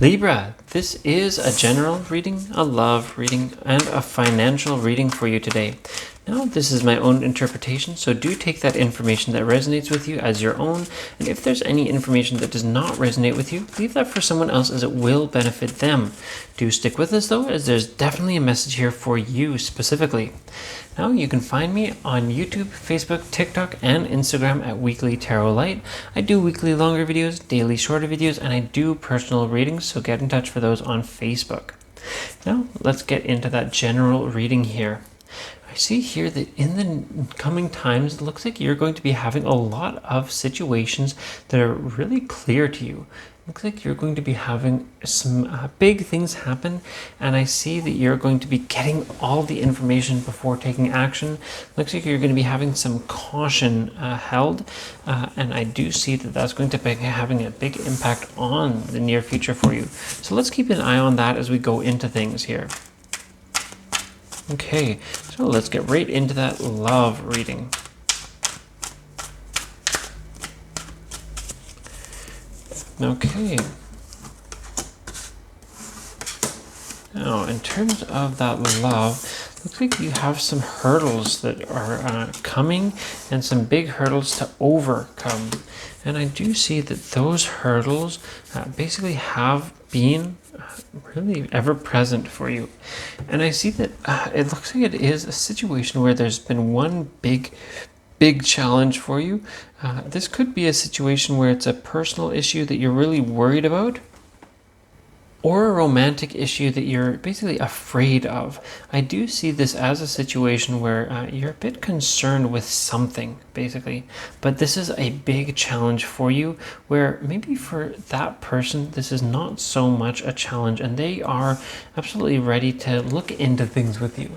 Libra, this is a general reading, a love reading, and a financial reading for you today. Now, this is my own interpretation, so do take that information that resonates with you as your own, and if there's any information that does not resonate with you, leave that for someone else as it will benefit them. Do stick with us though, as there's definitely a message here for you specifically. Now, you can find me on YouTube, Facebook, TikTok, and Instagram at Weekly Tarot Light. I do weekly longer videos, daily shorter videos, and I do personal readings, so get in touch for those on Facebook. Now, let's get into that general reading here. I see here that in the coming times, it looks like you're going to be having a lot of situations that are really clear to you. Looks like you're going to be having some big things happen, and I see that you're going to be getting all the information before taking action. Looks like you're going to be having some caution held, and I do see that that's going to be having a big impact on the near future for you. So let's keep an eye on that as we go into things here. Okay, so let's get right into that love reading. Okay. Now, in terms of that love, looks like you have some hurdles that are coming and some big hurdles to overcome. And I do see that those hurdles basically have been really ever present for you. And I see that it looks like it is a situation where there's been one big challenge for you. This could be a situation where it's a personal issue that you're really worried about, or a romantic issue that you're basically afraid of. I do see this as a situation where you're a bit concerned with something, basically. But this is a big challenge for you, where maybe for that person, this is not so much a challenge, and they are absolutely ready to look into things with you.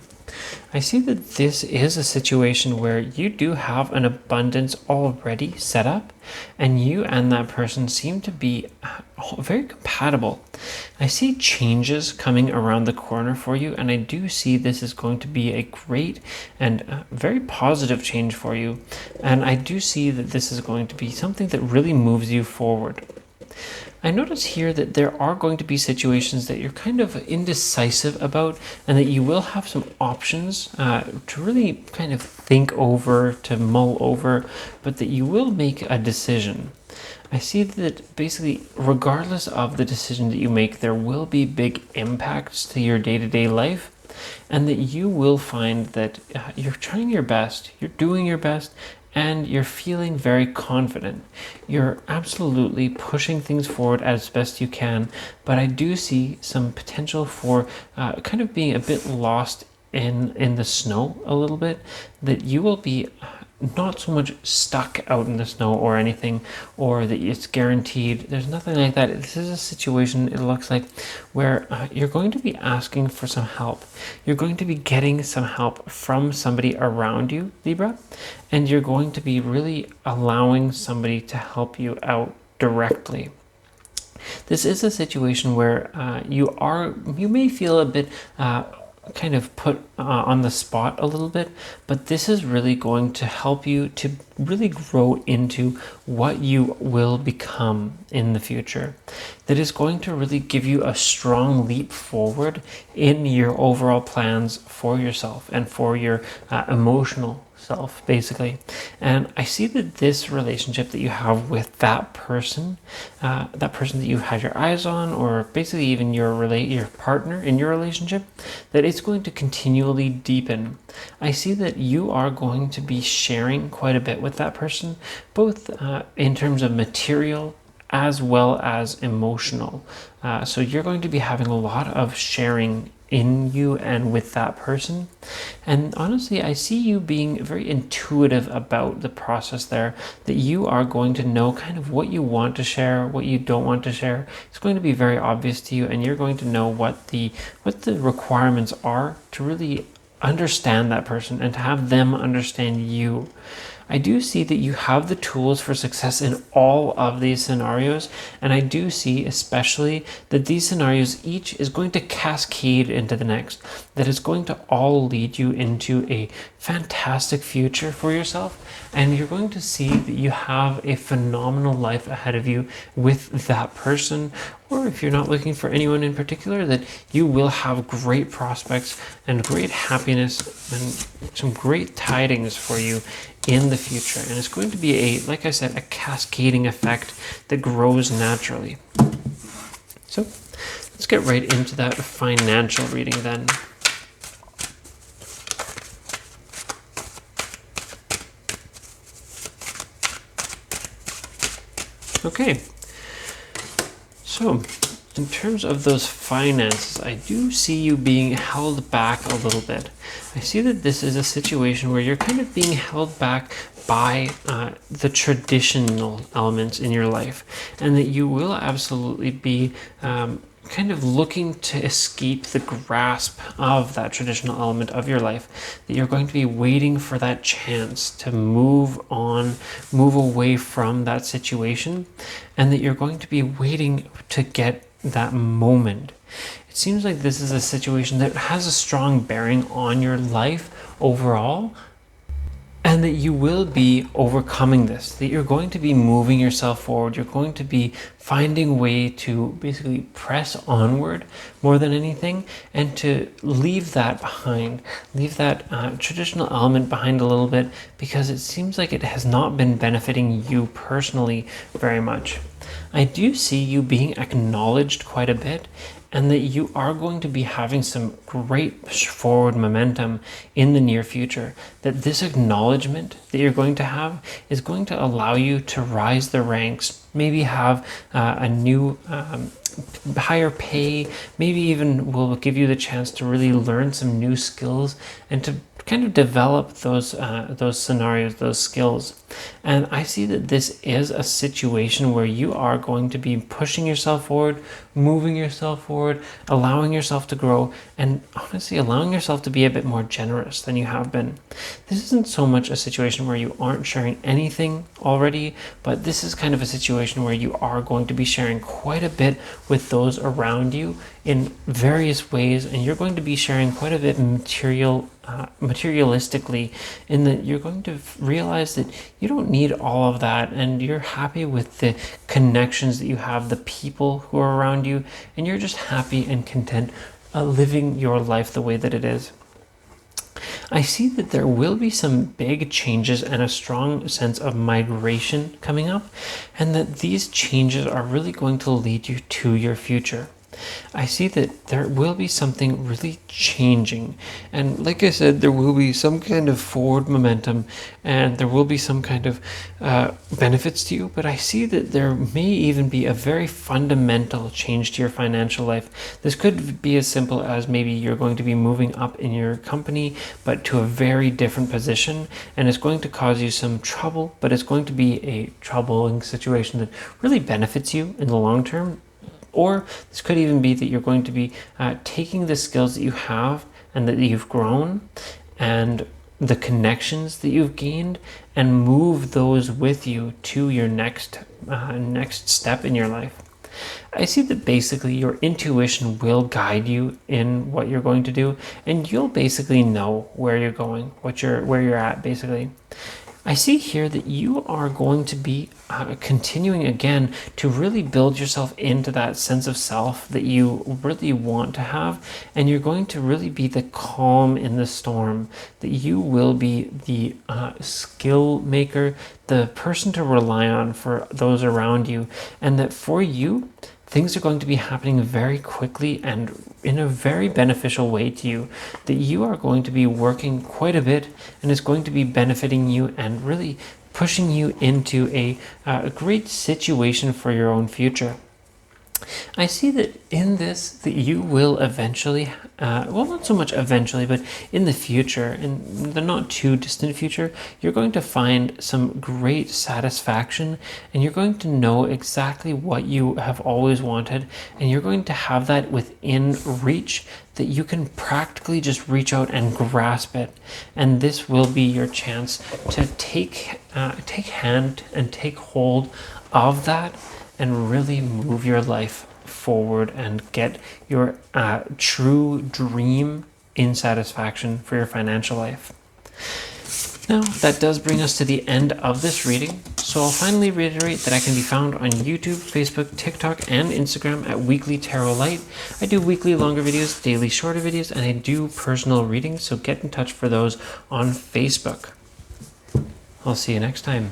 I see that this is a situation where you do have an abundance already set up, and you and that person seem to be very compatible. I see changes coming around the corner for you, and I do see this is going to be a great and very positive change for you. And I do see that this is going to be something that really moves you forward. I notice here that there are going to be situations that you're kind of indecisive about, and that you will have some options to really kind of think over, to mull over, but that you will make a decision. I see that basically, regardless of the decision that you make, there will be big impacts to your day-to-day life, and that you will find that you're trying your best, you're doing your best, and you're feeling very confident. You're absolutely pushing things forward as best you can, but I do see some potential for kind of being a bit lost in the snow a little bit, that you will be not so much stuck out in the snow or anything, or that it's guaranteed. There's nothing like that. This is a situation, it looks like, where you're going to be asking for some help. You're going to be getting some help from somebody around you, Libra, and you're going to be really allowing somebody to help you out directly. This is a situation where you may feel a bit kind of put on the spot a little bit, but this is really going to help you to really grow into what you will become in the future. That is going to really give you a strong leap forward in your overall plans for yourself and for your emotional self, basically. And I see that this relationship that you have with that person that you had your eyes on, or basically even your partner in your relationship, that it's going to continually deepen. I see that you are going to be sharing quite a bit with that person, both in terms of material as well as emotional. So you're going to be having a lot of sharing in you and with that person. And honestly, I see you being very intuitive about the process there, that you are going to know kind of what you want to share, what you don't want to share. It's going to be very obvious to you, and you're going to know what the requirements are to really understand that person and to have them understand you. I do see that you have the tools for success in all of these scenarios, and I do see especially that these scenarios each is going to cascade into the next, that is going to all lead you into a fantastic future for yourself, and you're going to see that you have a phenomenal life ahead of you with that person or if you're not looking for anyone in particular, that you will have great prospects and great happiness and some great tidings for you in the future. And it's going to be like I said, a cascading effect that grows naturally. So let's get right into that financial reading then. Okay, so in terms of those finances, I do see you being held back a little bit. I see that this is a situation where you're kind of being held back by the traditional elements in your life, and that you will absolutely be kind of looking to escape the grasp of that traditional element of your life, that you're going to be waiting for that chance to move on, move away from that situation, and that you're going to be waiting to get that moment. It seems like this is a situation that has a strong bearing on your life overall, and that you will be overcoming this, that you're going to be moving yourself forward. You're going to be finding a way to basically press onward more than anything, and to leave that behind, leave that traditional element behind a little bit, because it seems like it has not been benefiting you personally very much. I do see you being acknowledged quite a bit, and that you are going to be having some great forward momentum in the near future. That this acknowledgement that you're going to have is going to allow you to rise the ranks, maybe have a new higher pay, maybe even will give you the chance to really learn some new skills and to kind of develop those scenarios, those skills. And I see that this is a situation where you are going to be pushing yourself forward, moving yourself forward, allowing yourself to grow, and honestly allowing yourself to be a bit more generous than you have been. This isn't so much a situation where you aren't sharing anything already, but this is kind of a situation where you are going to be sharing quite a bit with those around you in various ways, and you're going to be sharing quite a bit materialistically, in that you're going to realize that you don't need all of that, and you're happy with the connections that you have, the people who are around you, and you're just happy and content living your life the way that it is. I see that there will be some big changes and a strong sense of migration coming up, and that these changes are really going to lead you to your future. I see that there will be something really changing, and like I said, there will be some kind of forward momentum, and there will be some kind of benefits to you, but I see that there may even be a very fundamental change to your financial life. This could be as simple as maybe you're going to be moving up in your company, but to a very different position, and it's going to cause you some trouble, but it's going to be a troubling situation that really benefits you in the long term. Or this could even be that you're going to be taking the skills that you have and that you've grown and the connections that you've gained, and move those with you to your next step in your life. I see that basically your intuition will guide you in what you're going to do, and you'll basically know where you're going, where you're at basically. I see here that you are going to be continuing again to really build yourself into that sense of self that you really want to have, and you're going to really be the calm in the storm, that you will be the skill maker, the person to rely on for those around you, and that for you, things are going to be happening very quickly and in a very beneficial way to you, that you are going to be working quite a bit, and it's going to be benefiting you and really pushing you into a great situation for your own future. I see that in this, that you will eventually, well, not so much eventually, but in the future, in the not too distant future, you're going to find some great satisfaction, and you're going to know exactly what you have always wanted, and you're going to have that within reach, that you can practically just reach out and grasp it. And this will be your chance to take hand and take hold of that, and really move your life forward and get your true dream in satisfaction for your financial life. Now, that does bring us to the end of this reading. So I'll finally reiterate that I can be found on YouTube, Facebook, TikTok, and Instagram at Weekly Tarot Light. I do weekly longer videos, daily shorter videos, and I do personal readings, so get in touch for those on Facebook. I'll see you next time.